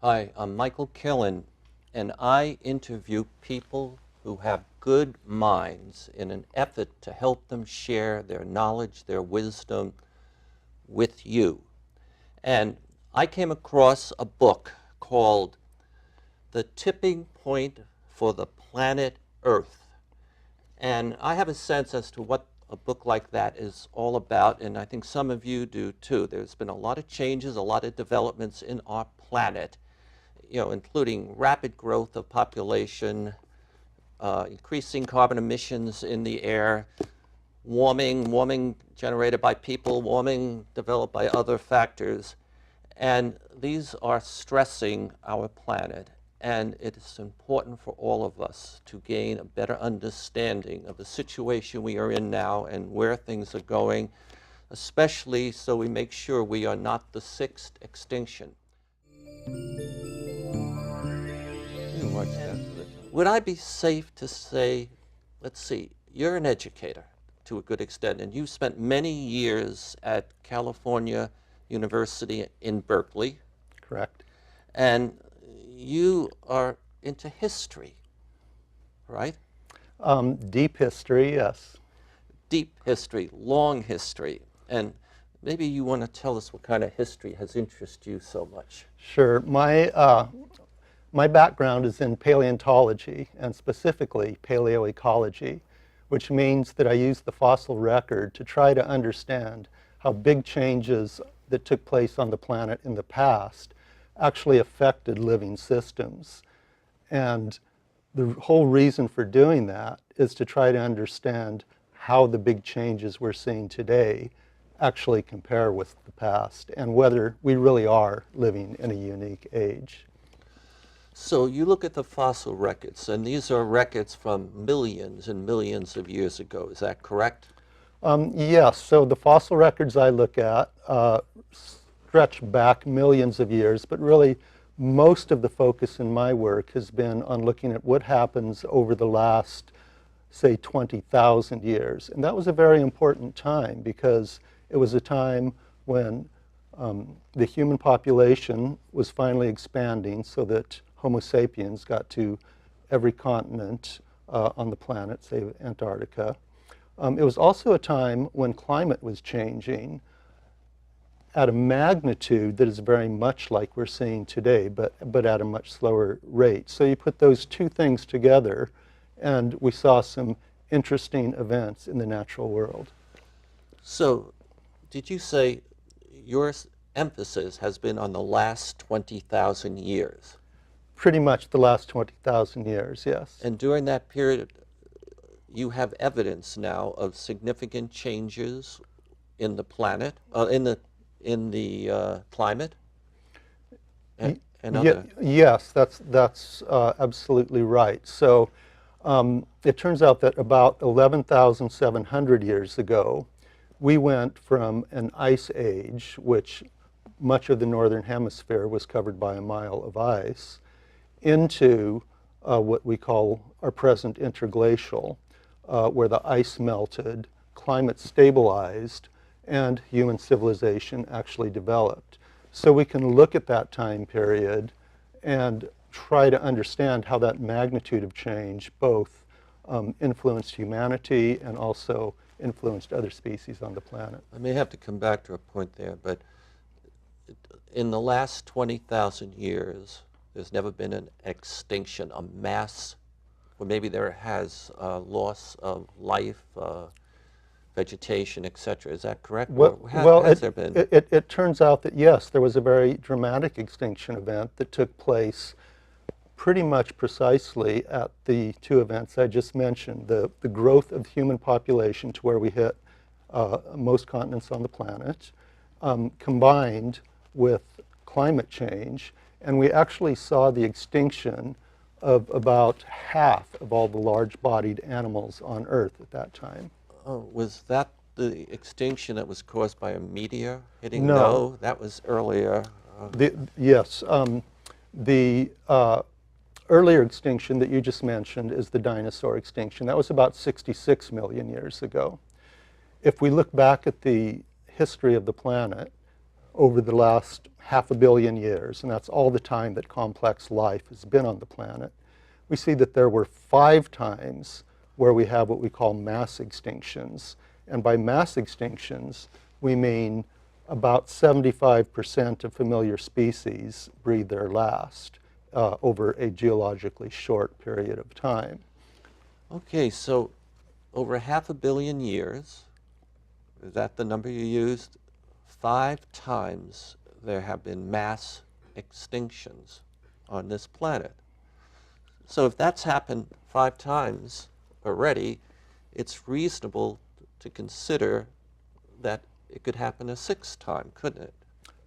Hi, I'm Michael Killen, and I interview people who have good minds in an effort to help them share their knowledge, their wisdom with you. And I came across a book called The Tipping Point for the Planet Earth. And I have a sense as to what a book like that is all about, and I think some of you do too. There's been a lot of changes, a lot of developments in our planet, including rapid growth of population, increasing carbon emissions in the air, warming generated by people, warming developed by other factors. And these are stressing our planet. And it is important for all of us to gain a better understanding of the situation we are in now and where things are going, especially so we make sure we are not the sixth extinction. Would I be safe to say, let's see, you're an educator to a good extent, and you spent many years at California University in Berkeley. Correct. And you are into history, right? Deep history, yes. Deep history, long history. And maybe you want to tell us what kind of history has interested you so much. Sure. My background is in paleontology, and specifically paleoecology, which means that I use the fossil record to try to understand how big changes that took place on the planet in the past actually affected living systems. And the whole reason for doing that is to try to understand how the big changes we're seeing today actually compare with the past and whether we really are living in a unique age. So you look at the fossil records, and these are records from millions and millions of years ago. Is that correct? Yes. So the fossil records I look at stretch back millions of years, but really most of the focus in my work has been on looking at what happens over the last, say, 20,000 years. And that was a very important time because it was a time when the human population was finally expanding so that Homo sapiens got to every continent on the planet, say Antarctica. It was also a time when climate was changing at a magnitude that is very much like we're seeing today, but at a much slower rate. So you put those two things together, and we saw some interesting events in the natural world. So did you say your emphasis has been on the last 20,000 years? Pretty much the last 20,000 years, yes. And during that period, you have evidence now of significant changes in the planet, in the climate, and other. Yes, that's absolutely right. So it turns out that about 11,700 years ago, we went from an ice age, which much of the northern hemisphere was covered by a mile of ice, into what we call our present interglacial, where the ice melted, climate stabilized, and human civilization actually developed. So we can look at that time period and try to understand how that magnitude of change both influenced humanity and also influenced other species on the planet. I may have to come back to a point there, but in the last 20,000 years, there's never been an extinction, a mass, or maybe there has loss of life, vegetation, etc. Is that correct? Has there been? It turns out that yes, there was a very dramatic extinction event that took place pretty much precisely at the two events I just mentioned, the growth of the human population to where we hit most continents on the planet, combined with climate change, and we actually saw the extinction of about half of all the large-bodied animals on Earth at that time. Oh, was that the extinction that was caused by a meteor hitting? No. That was earlier. Yes. The earlier extinction that you just mentioned is the dinosaur extinction. That was about 66 million years ago. If we look back at the history of the planet over the last 500 million years, and that's all the time that complex life has been on the planet, we see that there were 5 times where we have what we call mass extinctions. And by mass extinctions, we mean about 75% of familiar species breathe their last over a geologically short period of time. Okay, so over 500 million years, is that the number you used? 5 times there have been mass extinctions on this planet. So if that's happened 5 times already, it's reasonable to consider that it could happen a 6th time, couldn't it?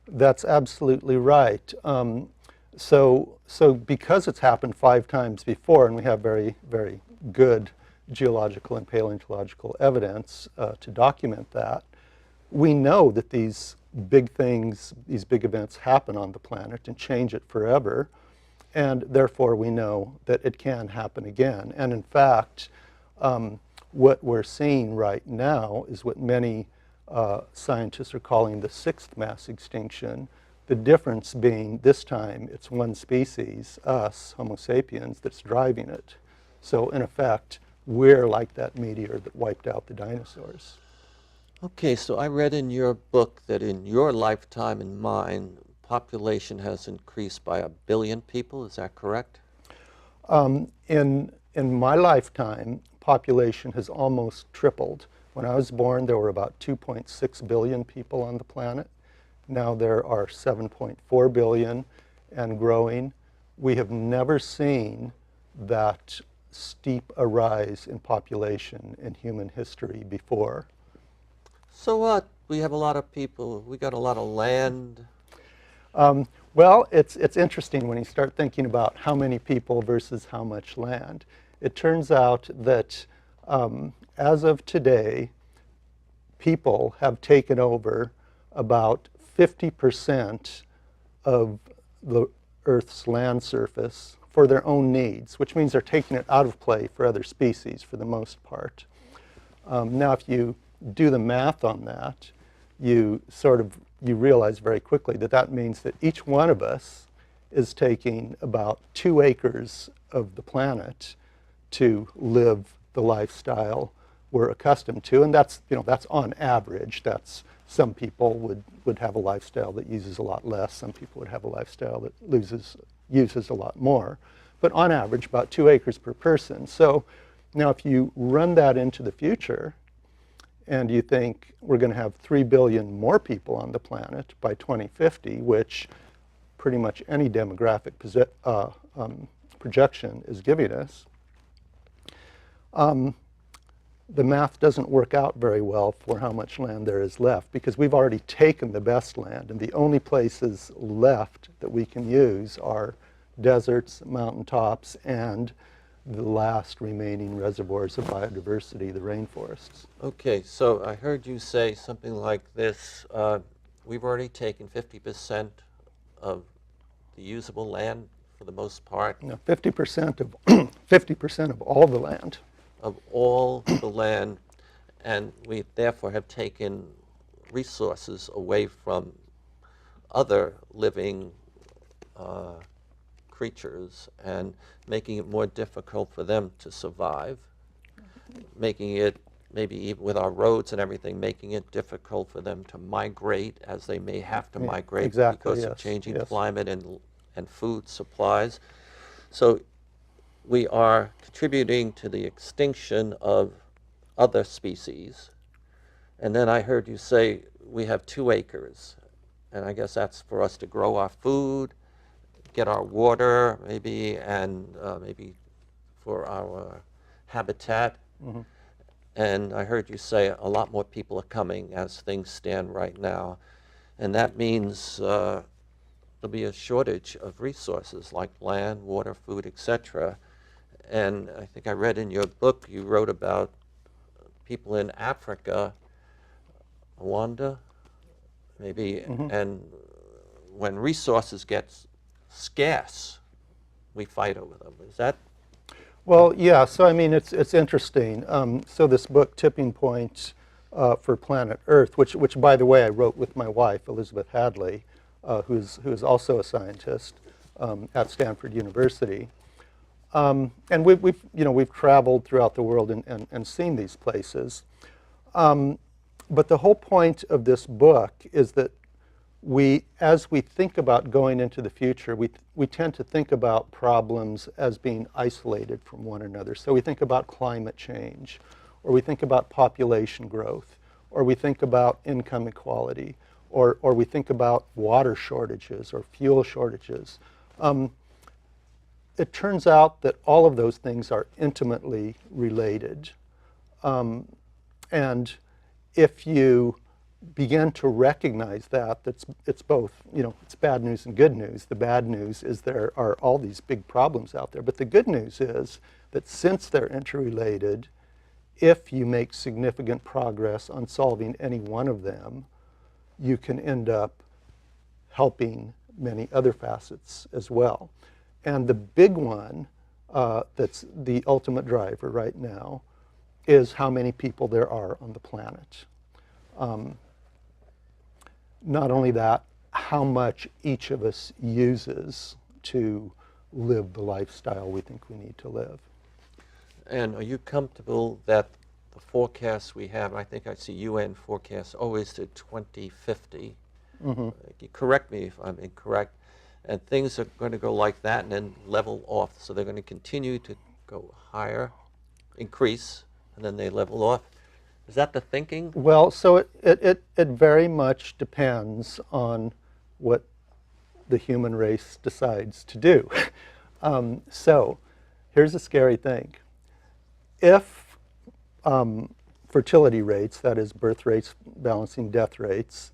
That's absolutely right. So because it's happened 5 times before, and we have very, very good geological and paleontological evidence to document that, we know that these big things, these big events happen on the planet and change it forever, and therefore we know that it can happen again. And in fact, what we're seeing right now is what many scientists are calling the 6th mass extinction, the difference being this time it's one species, us, Homo sapiens, that's driving it. So in effect, we're like that meteor that wiped out the dinosaurs. Okay, so I read in your book that in your lifetime and mine, population has increased by 1 billion people. Is that correct? In my lifetime, population has almost tripled. When I was born, there were about 2.6 billion people on the planet. Now there are 7.4 billion and growing. We have never seen that steep a rise in population in human history before. So what? We have a lot of people. We got a lot of land. Well, it's interesting when you start thinking about how many people versus how much land. It turns out that as of today, people have taken over about 50% of the Earth's land surface for their own needs, which means they're taking it out of play for other species for the most part. Now, if you do the math on that, you realize very quickly that that means that each one of us is taking about 2 acres of the planet to live the lifestyle we're accustomed to, and that's on average. That's some people would have a lifestyle that uses a lot less. Some people would have a lifestyle that uses a lot more. But on average, about 2 acres per person. So now if you run that into the future, and you think we're going to have 3 billion more people on the planet by 2050, which pretty much any demographic projection is giving us, the math doesn't work out very well for how much land there is left, because we've already taken the best land, and the only places left that we can use are deserts, mountaintops, and the last remaining reservoirs of biodiversity, the rainforests. Okay, so I heard you say something like this. We've already taken 50% of the usable land for the most part. No, 50% of 50% of all the land. Of all the land, and we therefore have taken resources away from other living creatures and making it more difficult for them to survive, making it, maybe even with our roads and everything, making it difficult for them to migrate, as they may have to migrate exactly, because yes, of changing yes. climate and food supplies. So we are contributing to the extinction of other species. And then I heard you say we have 2 acres. And I guess that's for us to grow our food, get our water, maybe, and maybe for our habitat. Mm-hmm. And I heard you say a lot more people are coming as things stand right now. And that means there'll be a shortage of resources like land, water, food, etc. And I think I read in your book, you wrote about people in Africa, Rwanda, maybe, Mm-hmm. and when resources get scarce, we fight over them. Is that? Well, yeah, so I mean, it's interesting. So this book, Tipping Point for Planet Earth, which by the way, I wrote with my wife, Elizabeth Hadley, who's also a scientist at Stanford University. And we've traveled throughout the world and seen these places. But the whole point of this book is that as we think about going into the future, we tend to think about problems as being isolated from one another. So we think about climate change, or we think about population growth, or we think about income equality, or we think about water shortages or fuel shortages. It turns out that all of those things are intimately related. And if you begin to recognize that, it's both, it's bad news and good news. The bad news is there are all these big problems out there. But the good news is that since they're interrelated, if you make significant progress on solving any one of them, you can end up helping many other facets as well. And the big one that's the ultimate driver right now is how many people there are on the planet. Not only that, how much each of us uses to live the lifestyle we think we need to live. And are you comfortable that the forecasts we have, I think I see UN forecasts always to 2050. You correct me if I'm incorrect, and things are going to go like that and then level off. So they're going to continue to go higher, increase, and then they level off. Is that the thinking? Well, so it very much depends on what the human race decides to do. So here's a scary thing. If fertility rates, that is birth rates balancing death rates,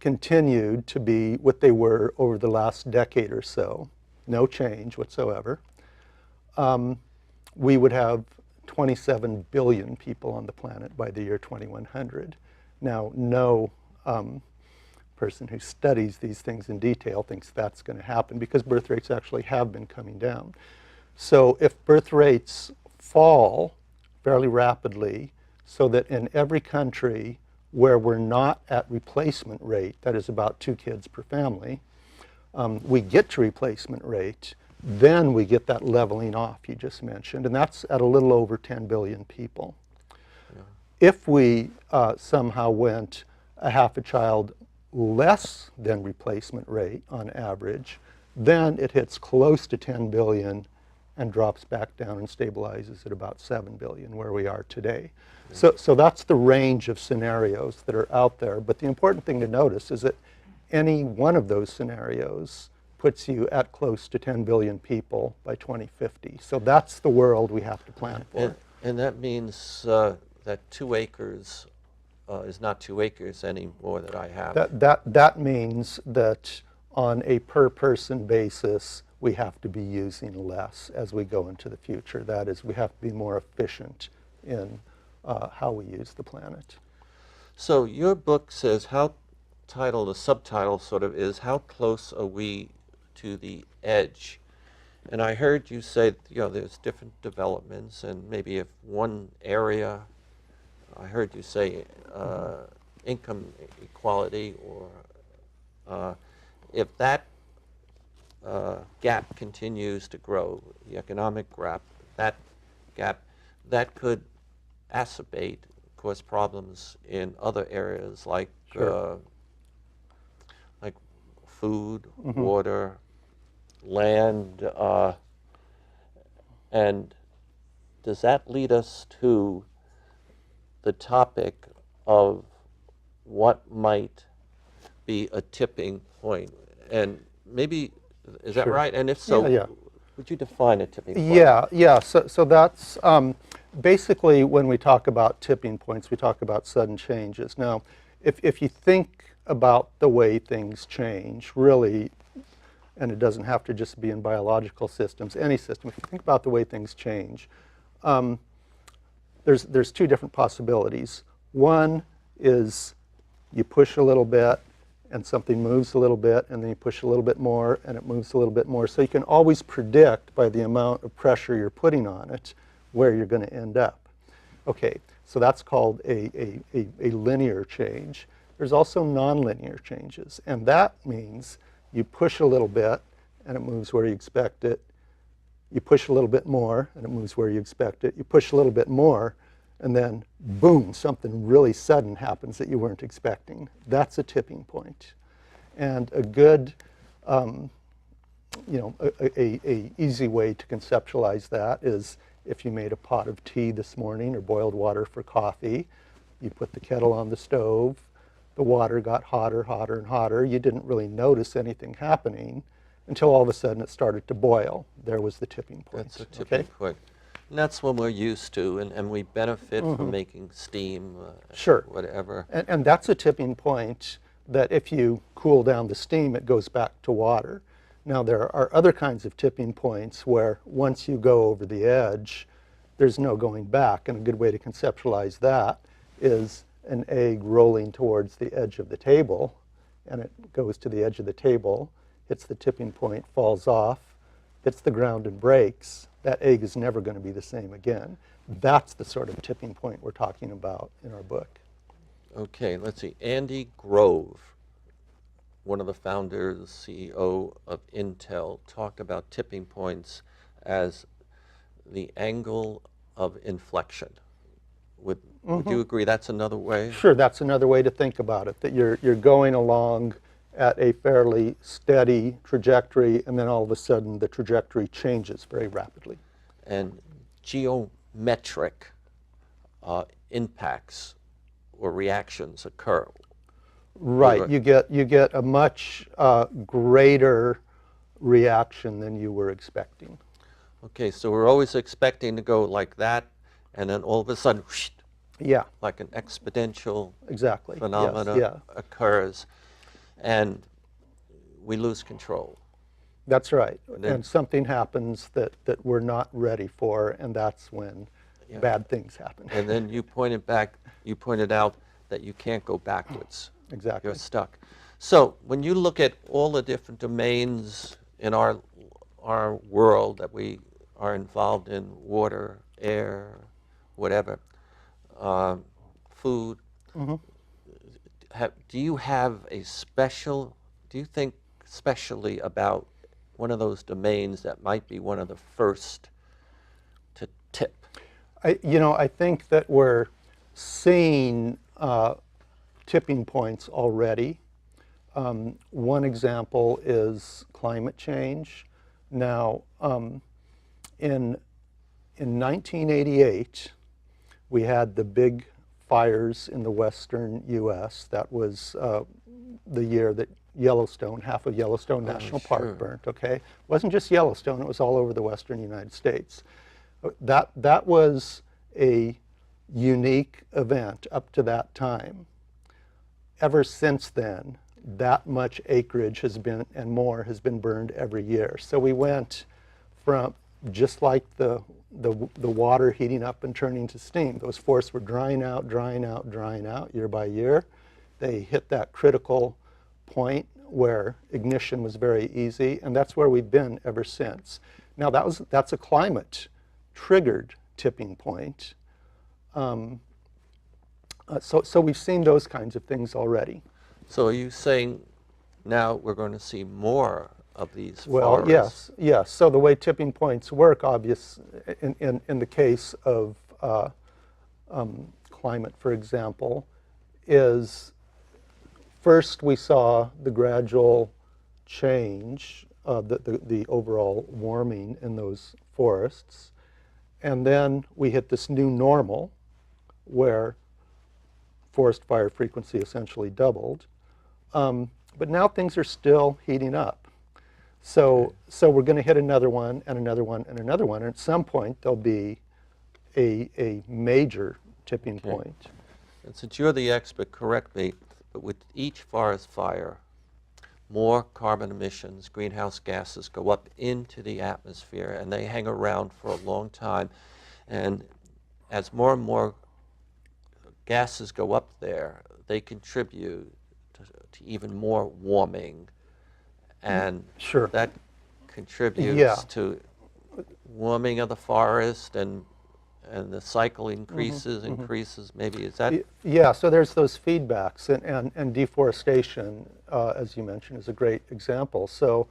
continued to be what they were over the last decade or so, no change whatsoever, we would have 27 billion people on the planet by the year 2100. Now, no person who studies these things in detail thinks that's going to happen because birth rates actually have been coming down. So if birth rates fall fairly rapidly so that in every country where we're not at replacement rate, that is about 2 kids per family, we get to replacement rate, then we get that leveling off you just mentioned, and that's at a little over 10 billion people. Yeah. If we somehow went a half a child less than replacement rate on average, then it hits close to 10 billion and drops back down and stabilizes at about 7 billion where we are today. Yeah. So that's the range of scenarios that are out there, but the important thing to notice is that any one of those scenarios puts you at close to 10 billion people by 2050. So that's the world we have to plan for. And that means that 2 acres is not 2 acres anymore that I have. That means that on a per person basis, we have to be using less as we go into the future. That is, we have to be more efficient in how we use the planet. So your book says, the subtitle sort of is, how close are we to the edge? And I heard you say, there's different developments, and maybe if one area, I heard you say income equality, or if that gap continues to grow, the economic gap, that could exacerbate, cause problems in other areas like Sure. Like food, water, land, and does that lead us to the topic of what might be a tipping point? And maybe, is that Sure. right? And if so, Yeah. would you define a tipping point? Yeah. So that's basically when we talk about tipping points, we talk about sudden changes. Now, if you think about the way things change, really, and it doesn't have to just be in biological systems, any system, if you think about the way things change, there's 2 different possibilities. One is you push a little bit and something moves a little bit, and then you push a little bit more and it moves a little bit more. So you can always predict by the amount of pressure you're putting on it where you're going to end up. Okay, so that's called a linear change. there's also nonlinear changes. And that means you push a little bit and it moves where you expect it. You push a little bit more and it moves where you expect it. You push a little bit more and then boom, something really sudden happens that you weren't expecting. That's a tipping point. And a good, a easy way to conceptualize that is if you made a pot of tea this morning or boiled water for coffee, you put the kettle on the stove, the water got hotter, hotter, and hotter. You didn't really notice anything happening until all of a sudden it started to boil. There was the tipping point. That's a tipping point. And that's what we're used to, and we benefit from making steam, Sure. whatever. And that's a tipping point that if you cool down the steam, it goes back to water. Now, there are other kinds of tipping points where once you go over the edge, there's no going back. And a good way to conceptualize that is an egg rolling towards the edge of the table, and it goes to the edge of the table, hits the tipping point, falls off, hits the ground and breaks. That egg is never going to be the same again. That's the sort of tipping point we're talking about in our book. Okay, let's see. Andy Grove, one of the founders, CEO of Intel, talked about tipping points as the angle of inflection. Would you agree that's another way? Sure, that's another way to think about it, that you're going along at a fairly steady trajectory, and then all of a sudden the trajectory changes very rapidly. And geometric impacts or reactions occur. Right, you get a much greater reaction than you were expecting. Okay, so we're always expecting to go like that, and then all of a sudden, whoosh, Yeah, like an exponential exactly. phenomena Yes, yeah. occurs, and we lose control. That's right. then- And something happens that we're not ready for, and that's when bad things happen. And then you pointed out that you can't go backwards. Exactly. You're stuck. So when you look at all the different domains in our world that we are involved in, water, air, whatever, food, do you think specially about one of those domains that might be one of the first to tip? I think that we're seeing tipping points already. One example is climate change. Now, in 1988, we had the big fires in the western U.S. That was the year that Yellowstone, half of Yellowstone National Park burnt, okay? It wasn't just Yellowstone, it was all over the western United States. That was a unique event up to that time. Ever since then, that much acreage has been, and more, has been burned every year. So we went from, just like the water heating up and turning to steam, those forests were drying out year by year. They hit that critical point where ignition was very easy, and that's where we've been ever since. Now that's a climate triggered tipping point. So we've seen those kinds of things already. So are you saying now we're going to see more of these Well, forests? yes. So the way tipping points work, in the case of climate, for example, is first we saw the gradual change, the overall warming in those forests, and then we hit this new normal where forest fire frequency essentially doubled. But now things are still heating up. So we're going to hit another one and another one and another one. And at some point, there'll be a major tipping point. And since you're the expert, correct me, but with each forest fire, more carbon emissions, greenhouse gases go up into the atmosphere, and they hang around for a long time. And as more and more gases go up there, they contribute to even more warming, and Sure. that contributes to warming of the forest and and the cycle increases, increases, maybe, is that? Yeah, so there's those feedbacks, and deforestation, as you mentioned, is a great example. So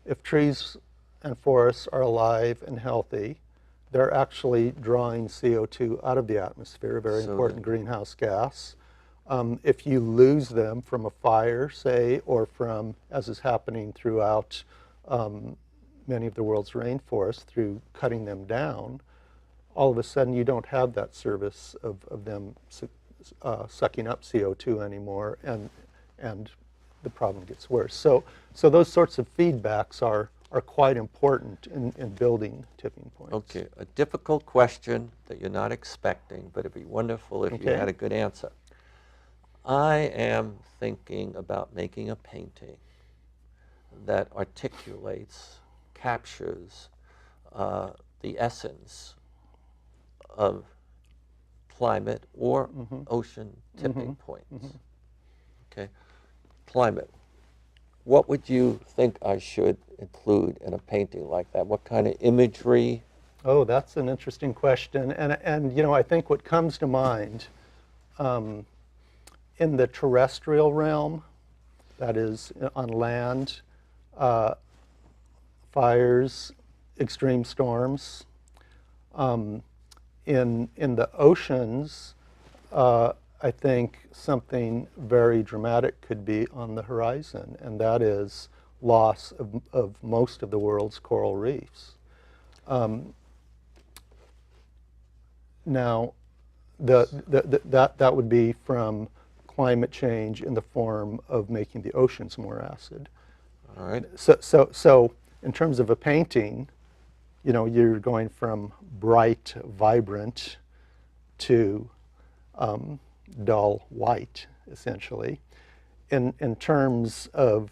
if trees and forests are alive and healthy, they're actually drawing CO2 out of the atmosphere, a very important greenhouse gas. If you lose them from a fire, say, or from, as is happening throughout many of the world's rainforests, through cutting them down, all of a sudden you don't have that service of them sucking up CO2 anymore, and the problem gets worse. So those sorts of feedbacks are quite important in building tipping points. Okay, a difficult question that you're not expecting, but it'd be wonderful if you had a good answer. I am thinking about making a painting that articulates, captures the essence of climate or ocean tipping points. Okay, climate. What would you think I should include in a painting like that? What kind of imagery? Oh, that's an interesting question. And you know, I think what comes to mind in the terrestrial realm, that is on land, fires, extreme storms. In the oceans, I think something very dramatic could be on the horizon, and that is loss of most of the world's coral reefs. Now, that would be from climate change in the form of making the oceans more acid. All right. So in terms of a painting, you know, you're going from bright, vibrant to dull white, essentially. In terms of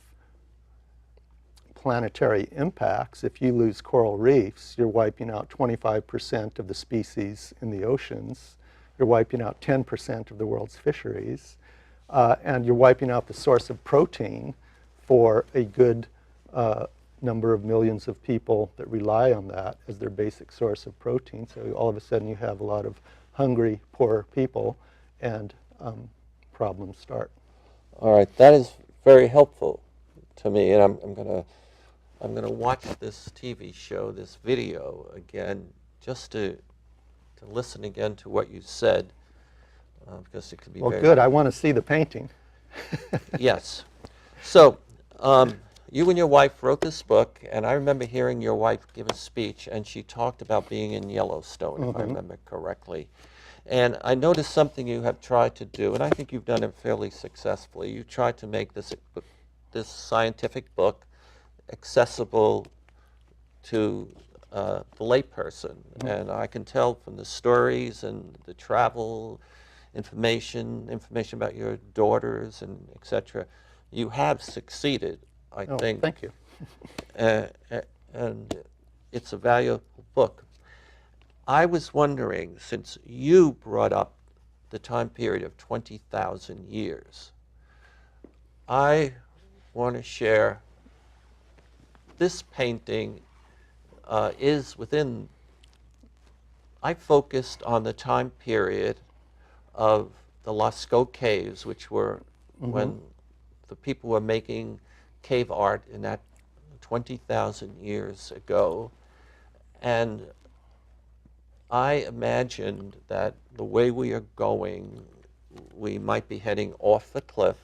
planetary impacts, if you lose coral reefs, you're wiping out 25% of the species in the oceans. You're wiping out 10% of the world's fisheries. And you're wiping out the source of protein for a good number of millions of people that rely on that as their basic source of protein. So all of a sudden you have a lot of hungry, poor people, and problems start. All right, that is very helpful to me, and I'm gonna watch this TV show, this video again, just to listen again to what you said, because it could be well, very... Well, good. I want to see the painting. Yes. So, you and your wife wrote this book, and I remember hearing your wife give a speech, and she talked about being in Yellowstone, if I remember correctly. And I noticed something you have tried to do, and I think you've done it fairly successfully. You tried to make this scientific book accessible to the layperson. And I can tell from the stories and the travel information about your daughters and et cetera, you have succeeded, I think. Thank you. And it's a valuable book. I was wondering, since you brought up the time period of 20,000 years, I want to share this painting is within, I focused on the time period of the Lascaux caves, which were when the people were making cave art in that 20,000 years ago. And I imagined that the way we are going, we might be heading off the cliff.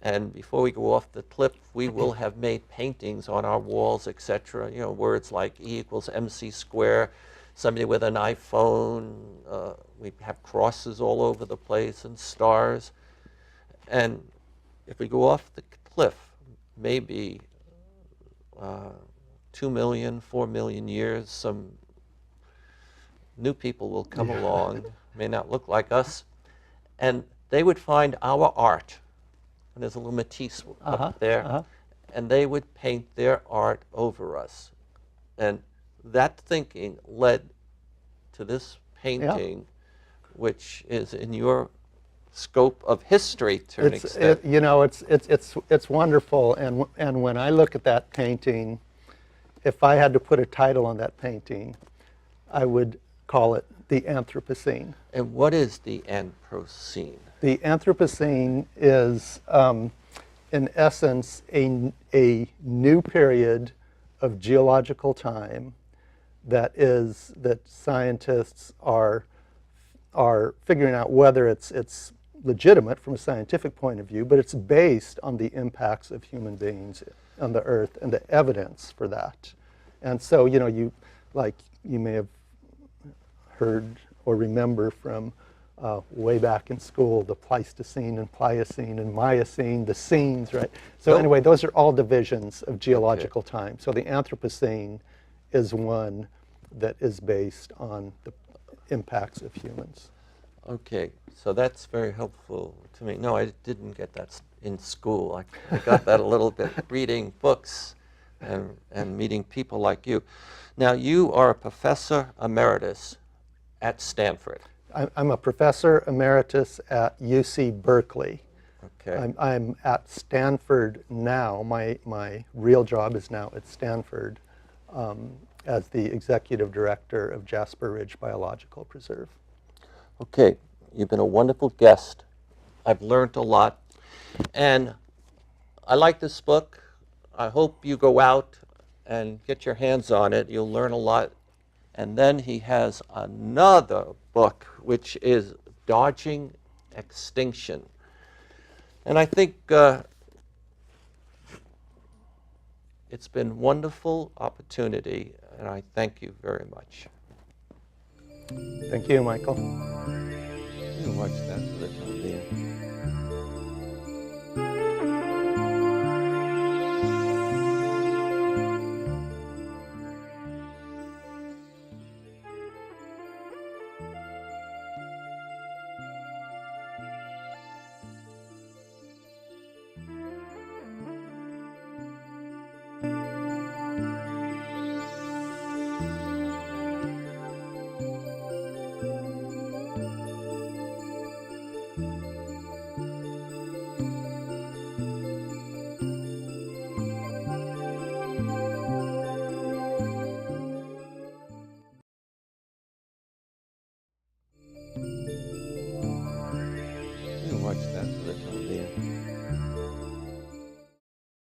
And before we go off the cliff, we will have made paintings on our walls, etc. You know, words like E equals MC square, somebody with an iPhone. We have crosses all over the place and stars. And if we go off the cliff, maybe 2 million, 4 million years, some new people will come along, may not look like us, and they would find our art. And there's a little Matisse up there, and they would paint their art over us. And that thinking led to this painting, which is in your scope of history to an extent. You know, it's wonderful, and when I look at that painting, if I had to put a title on that painting, I would call it the Anthropocene. And what is the Anthropocene? The Anthropocene is, in essence, a new period of geological time that scientists are figuring out whether it's legitimate from a scientific point of view, but it's based on the impacts of human beings on the Earth and the evidence for that. And so, you may have heard or remember from way back in school, the Pleistocene and Pliocene and Miocene, the scenes, right? So anyway, those are all divisions of geological time. So the Anthropocene is one that is based on the impacts of humans. Okay, so that's very helpful to me. No, I didn't get that in school. I got that a little bit reading books and meeting people like you. Now, you are a professor emeritus at Stanford. I'm a professor emeritus at UC Berkeley. Okay. I'm at Stanford now. My real job is now at Stanford as the executive director of Jasper Ridge Biological Preserve. Okay, you've been a wonderful guest. I've learned a lot. And I like this book. I hope you go out and get your hands on it. You'll learn a lot. And then he has another book, which is Dodging Extinction. And I think it's been a wonderful opportunity, and I thank you very much. Thank you, Michael. You can watch that for the time being.